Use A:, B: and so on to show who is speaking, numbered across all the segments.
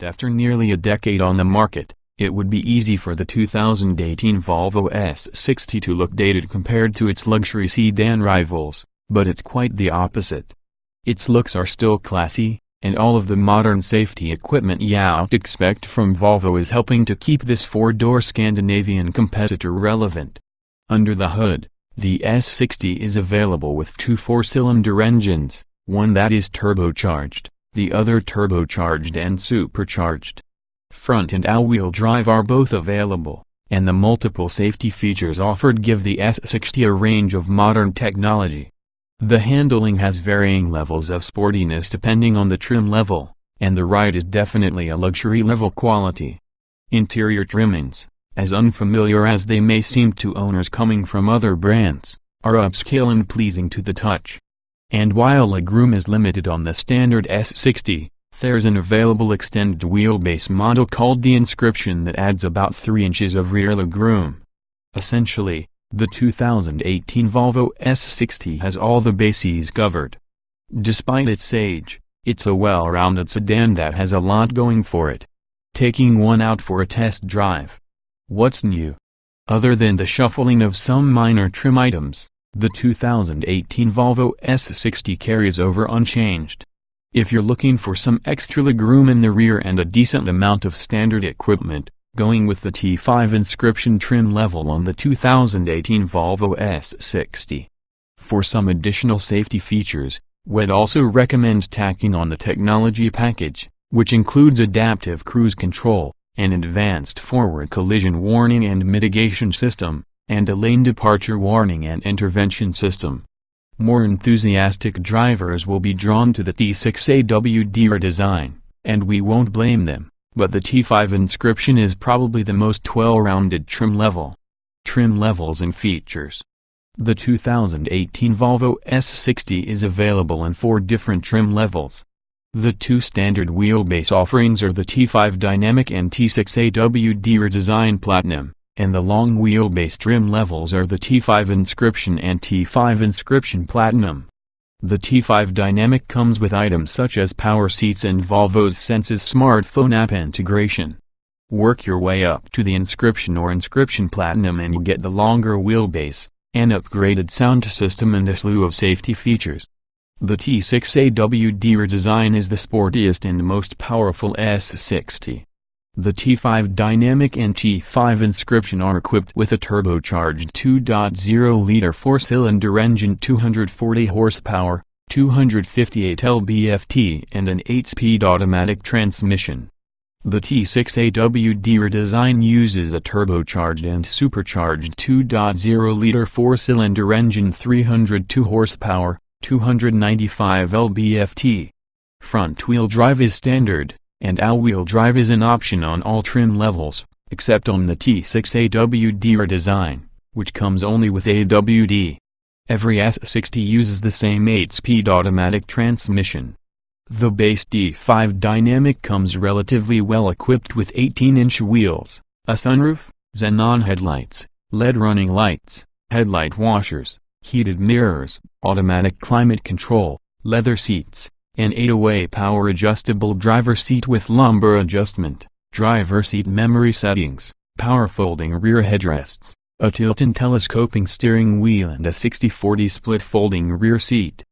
A: After nearly a decade on the market, it would be easy for the 2018 Volvo S60 to look dated compared to its luxury sedan rivals, but it's quite the opposite. Its looks are still classy, and all of the modern safety equipment you'd expect from Volvo is helping to keep this four-door Scandinavian competitor relevant. Under the hood, the S60 is available with two four-cylinder engines, one that is turbocharged, the other turbocharged and supercharged. Front and all-wheel drive are both available, and the multiple safety features offered give the S60 a range of modern technology. The handling has varying levels of sportiness depending on the trim level, and the ride is definitely a luxury level quality. Interior trimmings, as unfamiliar as they may seem to owners coming from other brands, are upscale and pleasing to the touch. And while legroom is limited on the standard S60, there's an available extended wheelbase model called the Inscription that adds about 3 inches of rear legroom. Essentially, the 2018 Volvo S60 has all the bases covered. Despite its age, it's a well-rounded sedan that has a lot going for it. Taking one out for a test drive. What's new? Other than the shuffling of some minor trim items, the 2018 Volvo S60 carries over unchanged. If you're looking for some extra legroom in the rear and a decent amount of standard equipment, going with the T5 Inscription trim level on the 2018 Volvo S60. For some additional safety features, we'd also recommend tacking on the technology package, which includes adaptive cruise control, an advanced forward collision warning and mitigation system, and a lane departure warning and intervention system. More enthusiastic drivers will be drawn to the T6AWD redesign, and we won't blame them. But the T5 Inscription is probably the most well-rounded trim level. Trim levels and features. The 2018 Volvo S60 is available in 4 different trim levels. The 2 standard wheelbase offerings are the T5 Dynamic and T6AWD Redesign Platinum, and the long wheelbase trim levels are the T5 Inscription and T5 Inscription Platinum. The T5 Dynamic comes with items such as power seats and Volvo's Senses smartphone app integration. Work your way up to the Inscription or Inscription Platinum and you get the longer wheelbase, an upgraded sound system and a slew of safety features. The T6AWD redesign is the sportiest and most powerful S60. The T5 Dynamic and T5 Inscription are equipped with a turbocharged 2.0-liter four-cylinder engine, 240 horsepower, 258 lb-ft and an 8-speed automatic transmission. The T6AWD redesign uses a turbocharged and supercharged 2.0-liter four-cylinder engine, 302 horsepower, 295 lb-ft. Front-wheel drive is standard, and all-wheel drive is an option on all trim levels, except on the T6AWD redesign, which comes only with AWD. Every S60 uses the same 8-speed automatic transmission. The base T5 Dynamic comes relatively well equipped with 18-inch wheels, a sunroof, xenon headlights, LED running lights, headlight washers, heated mirrors, automatic climate control, leather seats, an 8-way power-adjustable driver seat with lumbar adjustment, driver seat memory settings, power-folding rear headrests, a tilt and telescoping steering wheel and a 60/40 split folding rear seat.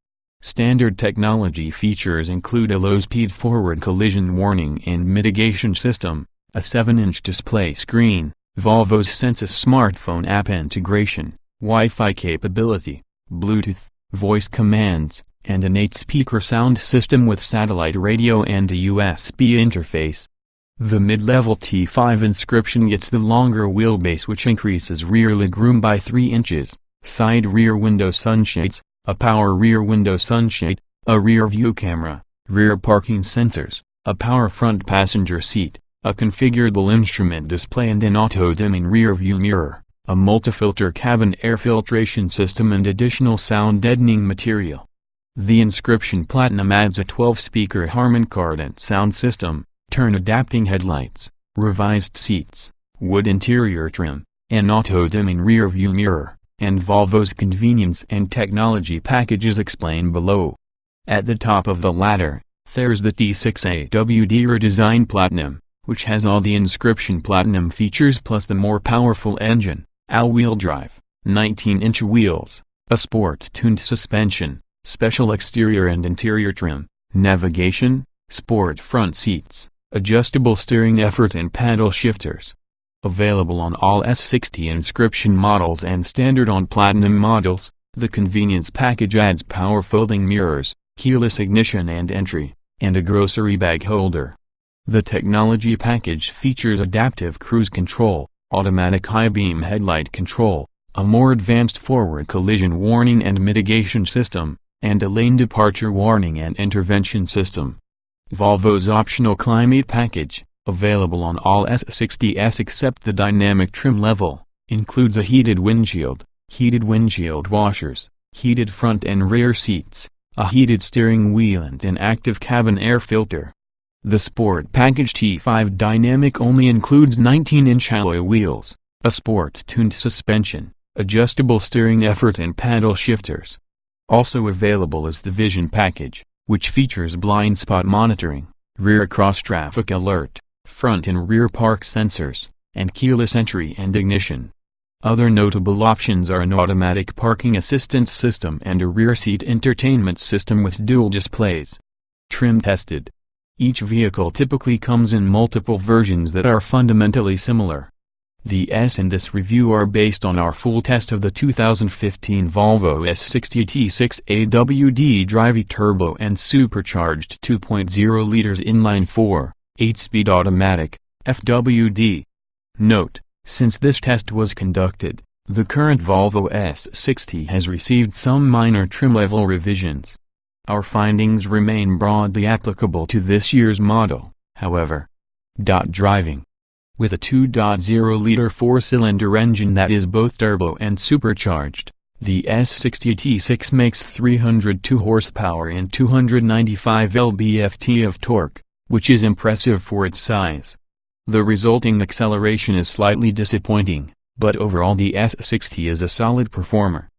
A: Standard technology features include a low-speed forward collision warning and mitigation system, a 7-inch display screen, Volvo's Senses smartphone app integration, Wi-Fi capability, Bluetooth, voice commands, and an 8-speaker sound system with satellite radio and a USB interface. The mid-level T5 Inscription gets the longer wheelbase, which increases rear legroom by 3 inches, side rear window sunshades, a power rear window sunshade, a rear view camera, rear parking sensors, a power front passenger seat, a configurable instrument display and an auto-dimming rear view mirror, a multi-filter cabin air filtration system and additional sound deadening material. The Inscription Platinum adds a 12-speaker Harman Kardon sound system, turn-adapting headlights, revised seats, wood interior trim, an auto-dimming rear-view mirror, and Volvo's convenience and technology packages explained below. At the top of the ladder, There's the T6AWD redesigned Platinum, which has all the Inscription Platinum features plus the more powerful engine, all-wheel drive, 19-inch wheels, a sports-tuned suspension, special exterior and interior trim, navigation, sport front seats, adjustable steering effort and paddle shifters. Available on all S60 Inscription models and standard on Platinum models, the convenience package adds power folding mirrors, keyless ignition and entry, and a grocery bag holder. The technology package features adaptive cruise control, automatic high-beam headlight control, a more advanced forward collision warning and mitigation system, and a lane departure warning and intervention system. Volvo's optional climate package, available on all S60s except the dynamic trim level, includes a heated windshield washers, heated front and rear seats, a heated steering wheel and an active cabin air filter. The Sport Package T5 Dynamic only includes 19-inch alloy wheels, a sports-tuned suspension, adjustable steering effort and paddle shifters. Also available is the Vision Package, which features blind spot monitoring, rear cross-traffic alert, front and rear park sensors, and keyless entry and ignition. Other notable options are an automatic parking assistance system and a rear seat entertainment system with dual displays. Trim tested. Each vehicle typically comes in multiple versions that are fundamentally similar. The S in this review are based on our full test of the 2015 Volvo S60 T6AWD Drive turbo and supercharged 2.0 liters inline-4, 8-speed automatic, FWD. Note: since this test was conducted, the current Volvo S60 has received some minor trim-level revisions. Our findings remain broadly applicable to this year's model, however. Driving. With a 2.0-liter four-cylinder engine that is both turbo and supercharged, the S60 T6 makes 302 horsepower and 295 lb-ft of torque, which is impressive for its size. The resulting acceleration is slightly disappointing, but overall the S60 is a solid performer.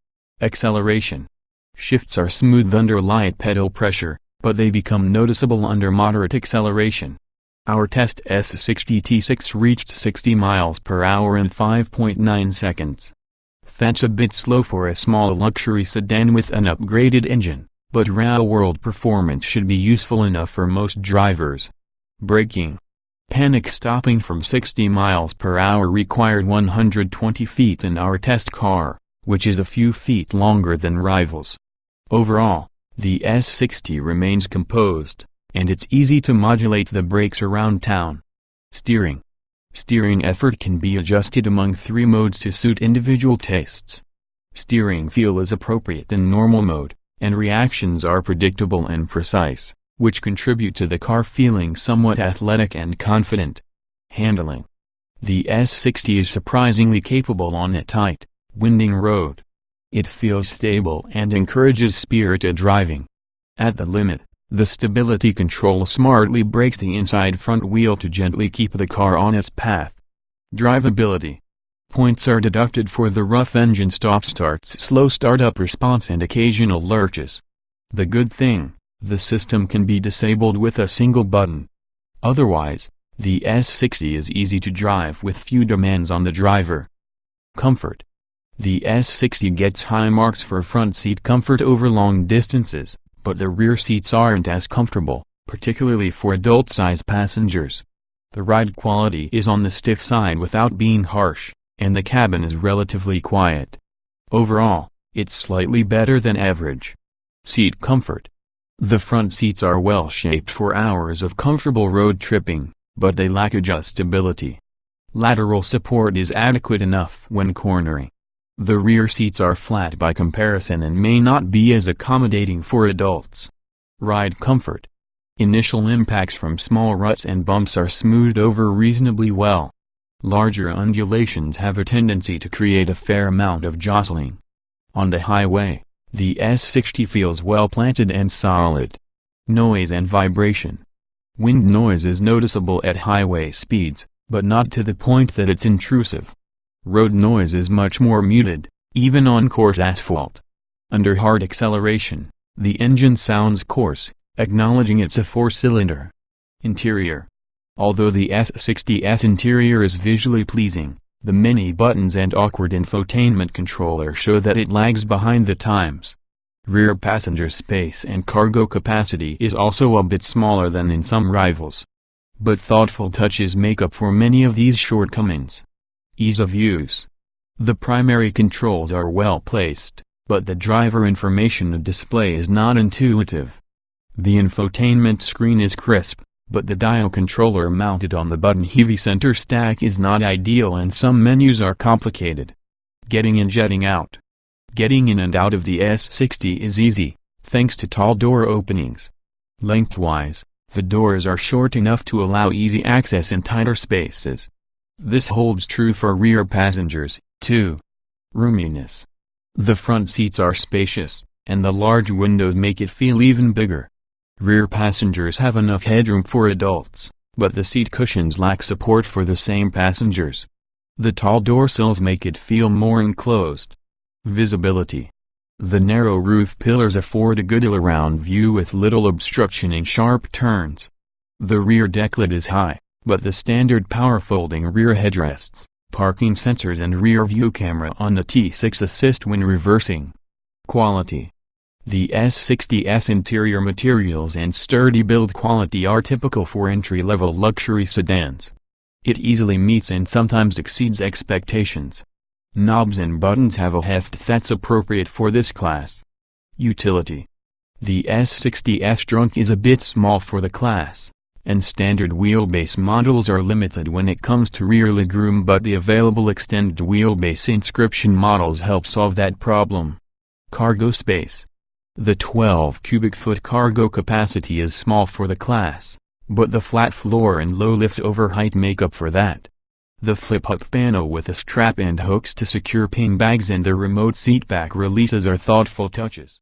A: Acceleration. Shifts are smooth under light pedal pressure, but they become noticeable under moderate acceleration. Our test S60 T6 reached 60 miles per hour in 5.9 seconds. That's a bit slow for a small luxury sedan with an upgraded engine, but real-world performance should be useful enough for most drivers. Braking. Panic stopping from 60 miles per hour required 120 feet in our test car, which is a few feet longer than rivals. Overall, the S60 remains composed, and it's easy to modulate the brakes around town. Steering. Steering effort can be adjusted among 3 modes to suit individual tastes. Steering feel is appropriate in normal mode, and reactions are predictable and precise, which contribute to the car feeling somewhat athletic and confident. Handling. The S60 is surprisingly capable on a tight, winding road. It feels stable and encourages spirited driving. At the limit, the stability control smartly brakes the inside front wheel to gently keep the car on its path. Drivability. Points are deducted for the rough engine stop-starts, slow startup response and occasional lurches. The good thing, the system can be disabled with a single button. Otherwise, the S60 is easy to drive with few demands on the driver. Comfort. The S60 gets high marks for front seat comfort over long distances, but the rear seats aren't as comfortable, particularly for adult-sized passengers. The ride quality is on the stiff side without being harsh, and the cabin is relatively quiet. Overall, it's slightly better than average. Seat comfort. The front seats are well shaped for hours of comfortable road tripping, but they lack adjustability. Lateral support is adequate enough when cornering. The rear seats are flat by comparison and may not be as accommodating for adults. Ride comfort. Initial impacts from small ruts and bumps are smoothed over reasonably well. Larger undulations have a tendency to create a fair amount of jostling. On the highway, the S60 feels well planted and solid. Noise and vibration. Wind noise is noticeable at highway speeds, but not to the point that it's intrusive. Road noise is much more muted, even on coarse asphalt. Under hard acceleration, the engine sounds coarse, acknowledging it's a 4-cylinder. Interior. Although the S60's interior is visually pleasing, the many buttons and awkward infotainment controller show that it lags behind the times. Rear passenger space and cargo capacity is also a bit smaller than in some rivals. But thoughtful touches make up for many of these shortcomings. Ease of use. The primary controls are well placed, but the driver information display is not intuitive. The infotainment screen is crisp, but the dial controller mounted on the button-heavy center stack is not ideal and some menus are complicated. Getting in, jetting out. Getting in and out of the S60 is easy, thanks to tall door openings. Lengthwise, the doors are short enough to allow easy access in tighter spaces. This holds true for rear passengers, too. Roominess. The front seats are spacious, and the large windows make it feel even bigger. Rear passengers have enough headroom for adults, but the seat cushions lack support for the same passengers. The tall door sills make it feel more enclosed. Visibility. The narrow roof pillars afford a good all-around view with little obstruction in sharp turns. The rear deck lid is high, but the standard power-folding rear headrests, parking sensors and rear view camera on the T6 assist when reversing. Quality. The S60's interior materials and sturdy build quality are typical for entry-level luxury sedans. It easily meets and sometimes exceeds expectations. Knobs and buttons have a heft that's appropriate for this class. Utility. The S60's trunk is a bit small for the class, and standard wheelbase models are limited when it comes to rear legroom, but the available extended wheelbase inscription models help solve that problem. Cargo space. The 12 cubic foot cargo capacity is small for the class, but the flat floor and low lift over height make up for that. The flip-up panel with a strap and hooks to secure ping bags and the remote seatback releases are thoughtful touches.